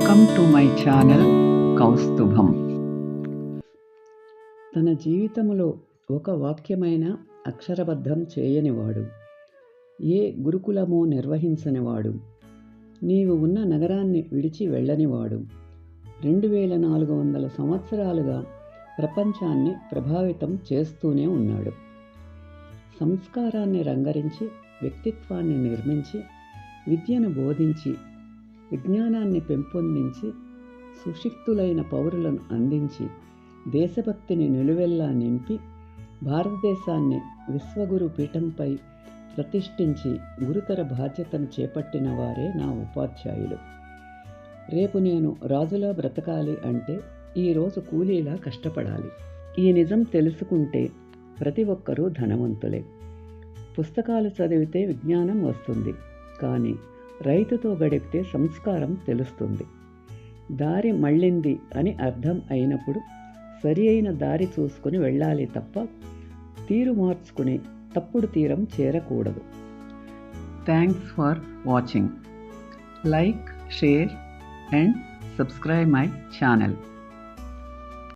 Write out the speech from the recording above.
Welcome to my channel Kaustubham. తన జీవితంలో ఒక వాక్యమైన అక్షరబద్ధం చేయనివాడు, ఏ గురుకులమో నిర్వహించనివాడు, నీవు ఉన్న నగరాన్ని విడిచి వెళ్ళనివాడు, 2400 సంవత్సరాలుగా ప్రపంచాన్ని ప్రభావితం చేస్తూనే ఉన్నాడు. సంస్కారాన్ని రంగరించి, వ్యక్తిత్వాన్ని నిర్మించి, విద్యను బోధించి, విజ్ఞానాన్ని పెంపొందించి, సుశిక్తులైన పౌరులను అందించి, దేశభక్తిని నిలువెల్లా నింపి, భారతదేశాన్ని విశ్వగురు పీఠంపై ప్రతిష్ఠించి గురుతర బాధ్యతను చేపట్టిన వారే నా ఉపాధ్యాయులు. రేపు నేను రాజులా బ్రతకాలి అంటే ఈరోజు కూలీలా కష్టపడాలి. ఈ నిజం తెలుసుకుంటే ప్రతి ఒక్కరూ ధనవంతులే. పుస్తకాలు చదివితే విజ్ఞానం వస్తుంది, కానీ రైతుతో గడిపితే సంస్కారం తెలుస్తుంది. దారి మళ్ళింది అని అర్థం అయినప్పుడు సరి అయిన దారి చూసుకుని వెళ్ళాలి తప్ప తీరు మార్చుకుని తప్పుడు తీరం చేరకూడదు. Thanks for watching. Like, share and subscribe my channel.